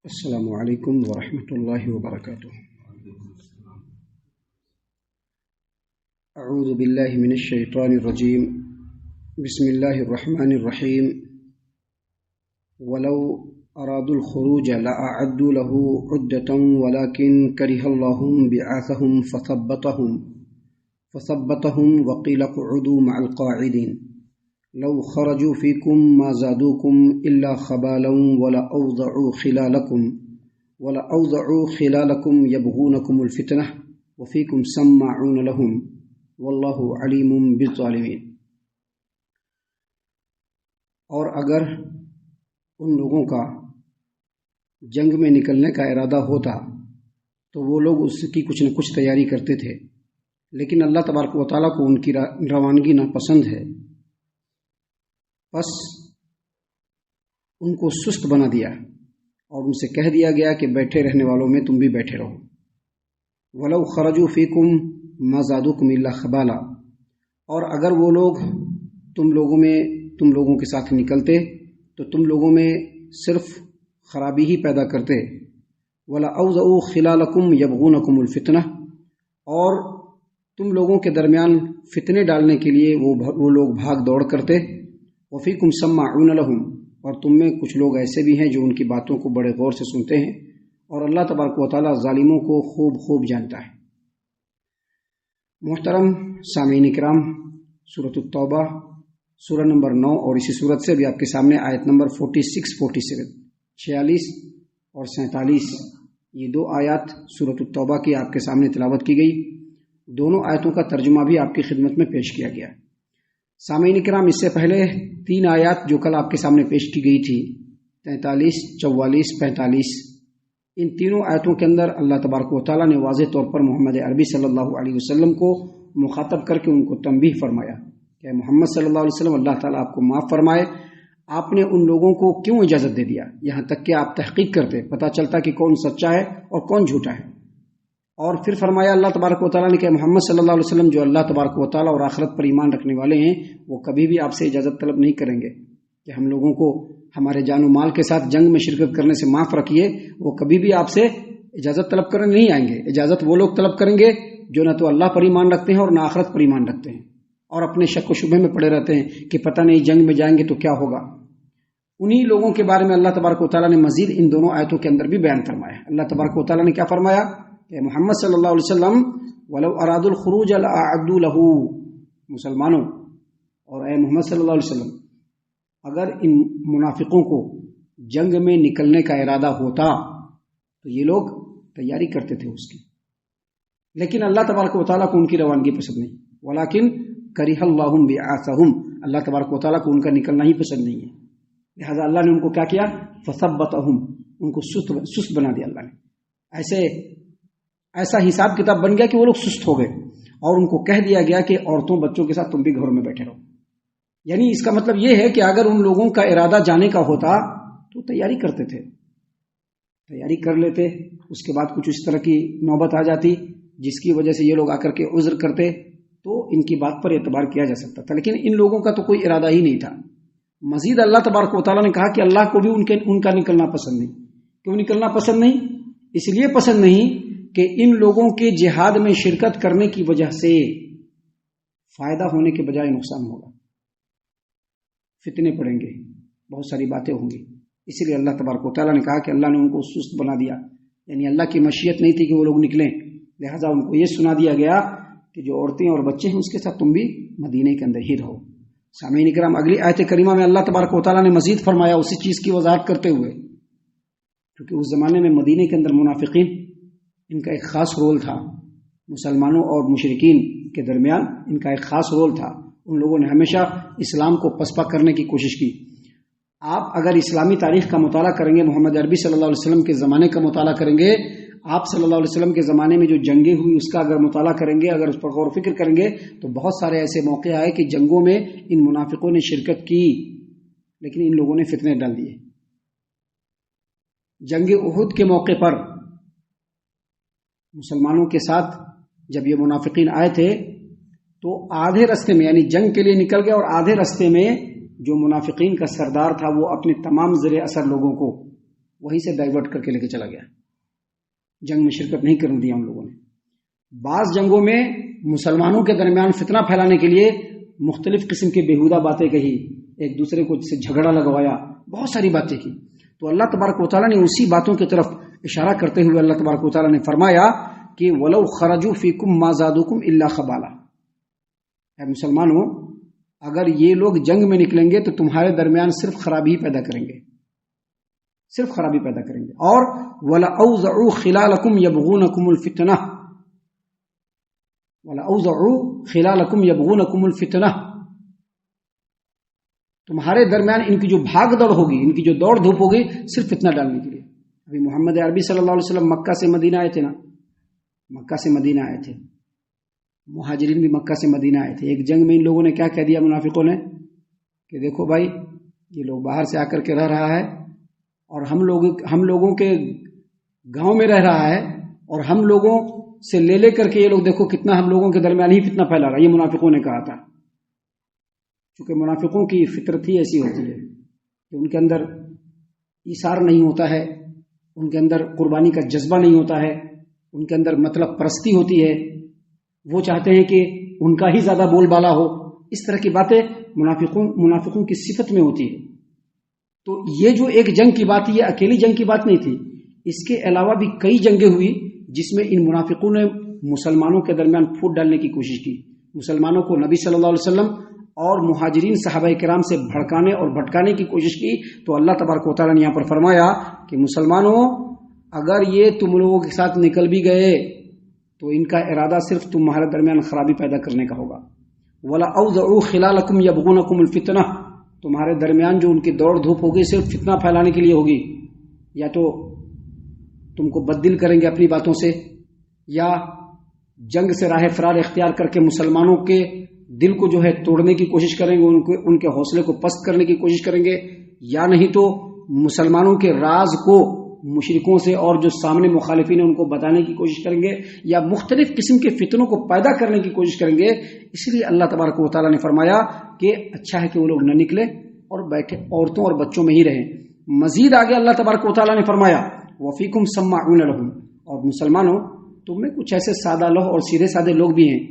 السلام علیکم ورحمۃ اللہ وبرکاتہ۔ اعوذ باللہ من الشیطان الرجیم، بسم اللہ الرحمن الرحیم۔ ولو ارادوا الخروج لاعدوا له عدة ولكن كره الله بعاثهم فثبتهم وقيل اقعدوا مع القاعدين لو خرجوا فيكم ما زادوكم إلا خبالا ولأوضعوا خلالكم يبغونكم الفتنة وفيكم سماعون لهم والله عليم بالظالمين۔ اور اگر ان لوگوں کا جنگ میں نکلنے کا ارادہ ہوتا تو وہ لوگ اس کی کچھ نہ کچھ تیاری کرتے تھے، لیکن اللہ تبارک و تعالیٰ کو ان کی روانگی ناپسند ہے، بس ان کو سست بنا دیا اور ان سے کہہ دیا گیا کہ بیٹھے رہنے والوں میں تم بھی بیٹھے رہو۔ وَلَوْ خَرَجُوا فِيكُمْ مَا زَادُوكُمْ إِلَّا خَبَالًا، اور اگر وہ لوگ تم لوگوں کے ساتھ نکلتے تو تم لوگوں میں صرف خرابی ہی پیدا کرتے۔ وَلَأَوْضَعُوا خِلَالَكُمْ يَبْغُونَكُمُ الْفِتْنَةَ، اور تم لوگوں کے درمیان فتنے ڈالنے کے لیے وہ لوگ بھاگ دوڑ کرتے۔ وَفِيكُمْ سَمَّاعُونَ لَهُمْ، اور تم میں کچھ لوگ ایسے بھی ہیں جو ان کی باتوں کو بڑے غور سے سنتے ہیں، اور اللہ تبارک و تعالیٰ ظالموں کو خوب جانتا ہے۔ محترم سامعین کرام، سورۃ التوبہ سورہ نمبر 9 اور اسی سورت سے بھی آپ کے سامنے آیت نمبر 46 اور 47 یہ دو آیات سورۃ التوبہ کی آپ کے سامنے تلاوت کی گئی۔ دونوں آیتوں کا ترجمہ بھی آپ کی خدمت میں پیش کیا گیا۔ سامعین کرام، اس سے پہلے 3 آیات جو کل آپ کے سامنے پیش کی گئی تھی، 43، 44، 45، ان تینوں آیتوں کے اندر اللہ تبارک و تعالیٰ نے واضح طور پر محمد عربی صلی اللہ علیہ وسلم کو مخاطب کر کے ان کو تنبیہ فرمایا کہ محمد صلی اللہ علیہ وسلم، اللہ تعالیٰ آپ کو معاف فرمائے، آپ نے ان لوگوں کو کیوں اجازت دے دیا؟ یہاں تک کہ آپ تحقیق کرتے، پتہ چلتا کہ کون سچا ہے اور کون جھوٹا ہے۔ اور پھر فرمایا اللہ تبارک و تعالیٰ نے کہ محمد صلی اللہ علیہ وسلم جو اللہ تبارک و تعالیٰ اور آخرت پر ایمان رکھنے والے ہیں، وہ کبھی بھی آپ سے اجازت طلب نہیں کریں گے کہ ہم لوگوں کو ہمارے جان و مال کے ساتھ جنگ میں شرکت کرنے سے معاف رکھیے۔ وہ کبھی بھی آپ سے اجازت طلب کرنے نہیں آئیں گے۔ اجازت وہ لوگ طلب کریں گے جو نہ تو اللہ پر ایمان رکھتے ہیں اور نہ آخرت پر ایمان رکھتے ہیں، اور اپنے شک و شبہ میں پڑے رہتے ہیں کہ پتہ نہیں جنگ میں جائیں گے تو کیا ہوگا۔ انہی لوگوں کے بارے میں اللہ تبارک و تعالیٰ نے مزید ان دونوں آیتوں کے اندر بھی بیان فرمایا۔ اللہ تبارک و تعالیٰ نے کیا فرمایا کہ محمد صلی اللہ علیہ وسلم ولو ارادوا الخروج لاعدوا له، مسلمانوں اور اے محمد صلی اللہ علیہ وسلم، اگر ان منافقوں کو جنگ میں نکلنے کا ارادہ ہوتا تو یہ لوگ تیاری کرتے تھے اس کی، لیکن اللہ تبارک و تعالیٰ کو ان کی روانگی پسند نہیں۔ ولیکن کرہ اللہ بعاثہم، اللہ تبارک و تعالیٰ کو ان کا نکلنا ہی پسند نہیں ہے، لہذا اللہ نے ان کو کیا کیا؟ فثبتہم، ان کو سست بنا دیا اللہ نے۔ ایسا حساب کتاب بن گیا کہ وہ لوگ سست ہو گئے، اور ان کو کہہ دیا گیا کہ عورتوں بچوں کے ساتھ تم بھی گھروں میں بیٹھے رہو۔ یعنی اس کا مطلب یہ ہے کہ اگر ان لوگوں کا ارادہ جانے کا ہوتا تو تیاری کرتے تھے، تیاری کر لیتے، اس کے بعد کچھ اس طرح کی نوبت آ جاتی جس کی وجہ سے یہ لوگ آ کر کے عذر کرتے تو ان کی بات پر اعتبار کیا جا سکتا تھا، لیکن ان لوگوں کا تو کوئی ارادہ ہی نہیں تھا۔ مزید اللہ تبارک و تعالیٰ نے کہا کہ اللہ کو بھی ان کا نکلنا پسند نہیں۔ کیوں نکلنا پسند نہیں؟ اس لیے پسند نہیں کہ ان لوگوں کے جہاد میں شرکت کرنے کی وجہ سے فائدہ ہونے کے بجائے نقصان ہوگا، فتنے پڑیں گے، بہت ساری باتیں ہوں گی۔ اسی لیے اللہ تبارک و تعالیٰ نے کہا کہ اللہ نے ان کو سست بنا دیا، یعنی اللہ کی مشیت نہیں تھی کہ وہ لوگ نکلیں، لہذا ان کو یہ سنا دیا گیا کہ جو عورتیں اور بچے ہیں اس کے ساتھ تم بھی مدینے کے اندر ہی رہو۔ سامعین کرام، اگلی آیت کریمہ میں اللہ تبارک و تعالیٰ نے مزید فرمایا اسی چیز کی وضاحت کرتے ہوئے، کیونکہ اس زمانے میں مدینے کے اندر منافقین، ان کا ایک خاص رول تھا، مسلمانوں اور مشرکین کے درمیان ان کا ایک خاص رول تھا۔ ان لوگوں نے ہمیشہ اسلام کو پسپا کرنے کی کوشش کی۔ آپ اگر اسلامی تاریخ کا مطالعہ کریں گے، محمد عربی صلی اللہ علیہ وسلم کے زمانے کا مطالعہ کریں گے، آپ صلی اللہ علیہ وسلم کے زمانے میں جو جنگیں ہوئی اس کا اگر مطالعہ کریں گے، اگر اس پر غور و فکر کریں گے تو بہت سارے ایسے موقع آئے کہ جنگوں میں ان منافقوں نے شرکت کی، لیکن ان لوگوں نے فتنے ڈال دیے۔ جنگ احد کے موقع پر مسلمانوں کے ساتھ جب یہ منافقین آئے تھے تو آدھے رستے میں، یعنی جنگ کے لیے نکل گئے اور آدھے رستے میں جو منافقین کا سردار تھا وہ اپنے تمام زیر اثر لوگوں کو وہیں سے ڈائیورٹ کر کے لے کے چلا گیا، جنگ میں شرکت نہیں کرنے دیا ان لوگوں نے۔ بعض جنگوں میں مسلمانوں کے درمیان فتنہ پھیلانے کے لیے مختلف قسم کی بیہودہ باتیں کہی، ایک دوسرے کو سے جھگڑا لگوایا، بہت ساری باتیں کی۔ تو اللہ تبارک و تعالیٰ نے اسی باتوں کی طرف اشارہ کرتے ہوئے اللہ تبارک و تعالیٰ نے فرمایا کہ وَلَوْ خَرَجُوا فِيكُمْ مَا زَادُوكُمْ إِلَّا خَبَالًا، اے مسلمانوں اگر یہ لوگ جنگ میں نکلیں گے تو تمہارے درمیان صرف خرابی ہی پیدا کریں گے، صرف خرابی پیدا کریں گے۔ اور وَلَأَوْضَعُوا خِلَالَكُمْ يَبْغُونَكُمُ الْفِتْنَةَ، وَلَأَوْضَعُوا خِلَالَكُمْ يَبْغُونَكُمُ الْفِتْنَةَ، تمہارے درمیان ان کی جو بھاگ دوڑ ہوگی، ان کی جو دوڑ دھوپ ہوگی صرف فتنہ ڈالنے کے لیے۔ ابھی محمد عربی صلی اللہ علیہ وسلم مکہ سے مدینہ آئے تھے نا، مکہ سے مدینہ آئے تھے، مہاجرین بھی مکہ سے مدینہ آئے تھے۔ ایک جنگ میں ان لوگوں نے کیا کہہ دیا منافقوں نے کہ دیکھو بھائی یہ لوگ باہر سے آ کر کے رہ رہا ہے اور ہم لوگوں کے گاؤں میں رہ رہا ہے، اور ہم لوگوں سے لے کر کے یہ لوگ دیکھو کتنا ہم لوگوں کے درمیان ہی فتنہ پھیلا رہا ہے۔ یہ منافقوں نے کہا تھا، چونکہ منافقوں کی فطرت ہی ایسی ہوتی ہے کہ ان کے اندر ایثار نہیں ہوتا ہے، ان کے اندر قربانی کا جذبہ نہیں ہوتا ہے، ان کے اندر مطلب پرستی ہوتی ہے، وہ چاہتے ہیں کہ ان کا ہی زیادہ بول بالا ہو۔ اس طرح کی باتیں منافقوں کی صفت میں ہوتی ہے۔ تو یہ جو ایک جنگ کی بات، یہ اکیلی جنگ کی بات نہیں تھی، اس کے علاوہ بھی کئی جنگیں ہوئی جس میں ان منافقوں نے مسلمانوں کے درمیان پھوٹ ڈالنے کی کوشش کی، مسلمانوں کو نبی صلی اللہ علیہ وسلم اور مہاجرین صحابہ کرام سے بھڑکانے اور بھٹکانے کی کوشش کی۔ تو اللہ تبارک و تعالیٰ نے یہاں پر فرمایا کہ مسلمانوں اگر یہ تم لوگوں کے ساتھ نکل بھی گئے تو ان کا ارادہ صرف تمہارے درمیان خرابی پیدا کرنے کا ہوگا۔ وَلَأَوْضَعُوا خِلَالَكُمْ يَبْغُونَكُمُ الْفِتْنَةَ، تمہارے درمیان جو ان کی دوڑ دھوپ ہوگی صرف فتنہ پھیلانے کے لیے ہوگی، یا تو تم کو بددل کریں گے اپنی باتوں سے، یا جنگ سے راہ فرار اختیار کر کے مسلمانوں کے دل کو جو ہے توڑنے کی کوشش کریں گے، ان کے حوصلے کو پست کرنے کی کوشش کریں گے، یا نہیں تو مسلمانوں کے راز کو مشرکوں سے اور جو سامنے مخالفین ہیں ان کو بتانے کی کوشش کریں گے، یا مختلف قسم کے فتنوں کو پیدا کرنے کی کوشش کریں گے۔ اس لیے اللہ تبارک و تعالیٰ نے فرمایا کہ اچھا ہے کہ وہ لوگ نہ نکلے اور بیٹھے عورتوں اور بچوں میں ہی رہیں۔ مزید آگے اللہ تبارک و تعالیٰ نے فرمایا وَفِيكُمْ سَمَّاعُونَ لَهُمْ، اور مسلمانوں تم میں کچھ ایسے سادہ لوح اور سیدھے سادے لوگ بھی ہیں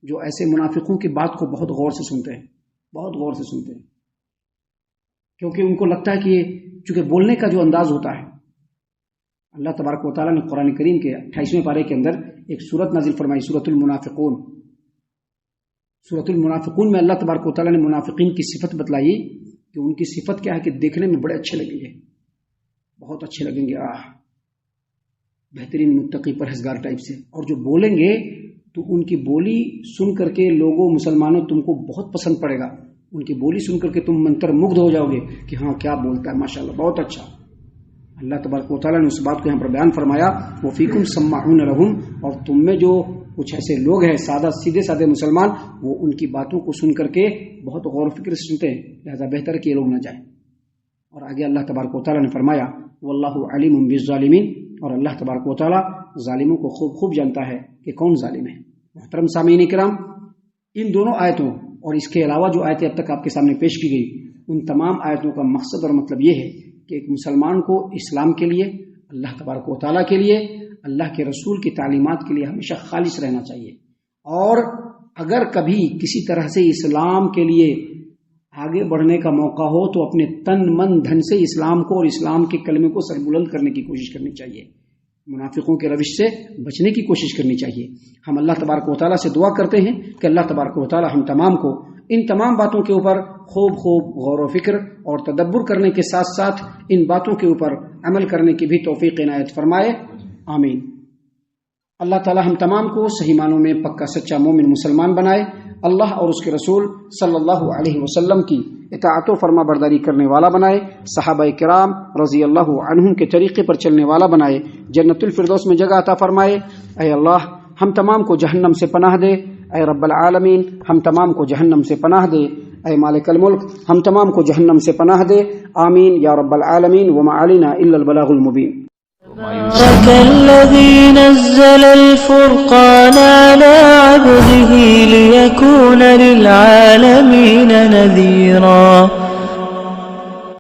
جو ایسے منافقوں کی بات کو بہت غور سے سنتے ہیں، بہت غور سے سنتے ہیں، کیونکہ ان کو لگتا ہے کہ چونکہ بولنے کا جو انداز ہوتا ہے، اللہ تبارک و تعالیٰ نے قرآن کریم کے 28ویں پارے کے اندر ایک سورت نازل فرمائی، سورۃ المنافقون۔ سورۃ المنافقون میں اللہ تبارک و تعالیٰ نے منافقین کی صفت بتلائی کہ ان کی صفت کیا ہے کہ دیکھنے میں بڑے اچھے لگیں گے، بہت اچھے لگیں گے، بہترین متقی پرہیزگار ٹائپ سے، اور جو بولیں گے تو ان کی بولی سن کر کے لوگوں مسلمانوں تم کو بہت پسند پڑے گا، ان کی بولی سن کر کے تم منتر مگدھ ہو جاؤ گے کہ ہاں کیا بولتا ہے، ماشاءاللہ بہت اچھا۔ اللہ تبارک و تعالیٰ نے اس بات کو یہاں پر بیان فرمایا وَفِيكُمْ سَمَّاعُونَ لَهُمْ، اور تم میں جو کچھ ایسے لوگ ہیں سادہ سیدھے سادے مسلمان، وہ ان کی باتوں کو سن کر کے بہت غور و فکر سے سنتے ہیں، لہذا بہتر ہے کہ یہ لوگ نہ جائیں۔ اور آگے اللہ تبارک و تعالیٰ نے فرمایا وَاللَّهُ عَلِيمٌ بِالظَّالِمِينَ، اور اللہ تبارک و تعالیٰ ظالموں کو خوب جانتا ہے کہ کون ظالم ہے۔ محترم سامعین کرام، ان دونوں آیتوں اور اس کے علاوہ جو آیتیں اب تک آپ کے سامنے پیش کی گئی، ان تمام آیتوں کا مقصد اور مطلب یہ ہے کہ ایک مسلمان کو اسلام کے لیے، اللہ تبارک و تعالیٰ کے لیے، اللہ کے رسول کی تعلیمات کے لیے ہمیشہ خالص رہنا چاہیے، اور اگر کبھی کسی طرح سے اسلام کے لیے آگے بڑھنے کا موقع ہو تو اپنے تن من دھن سے اسلام کو اور اسلام کے کلمے کو سربلند کرنے کی کوشش کرنی چاہیے، منافقوں کے روش سے بچنے کی کوشش کرنی چاہیے۔ ہم اللہ تبارک و تعالیٰ سے دعا کرتے ہیں کہ اللہ تبارک و تعالیٰ ہم تمام کو ان تمام باتوں کے اوپر خوب غور و فکر اور تدبر کرنے کے ساتھ ساتھ ان باتوں کے اوپر عمل کرنے کی بھی توفیق عنایت فرمائے، آمین۔ اللہ تعالیٰ ہم تمام کو صحیح معنوں میں پکا سچا مومن مسلمان بنائے، اللہ اور اس کے رسول صلی اللہ علیہ وسلم کی اطاعت و فرما برداری کرنے والا بنائے، صحابہ کرام رضی اللہ عنہم کے طریقے پر چلنے والا بنائے، جنت الفردوس میں جگہ عطا فرمائے۔ اے اللہ ہم تمام کو جہنم سے پناہ دے، اے رب العالمین ہم تمام کو جہنم سے پناہ دے، اے مالک الملک ہم تمام کو جہنم سے پناہ دے، آمین یا رب العالمین۔ وما علینا الا البلاغ المبین۔ تبارك الذي نزل الفرقان على عبده ليكون للعالمين نذيرا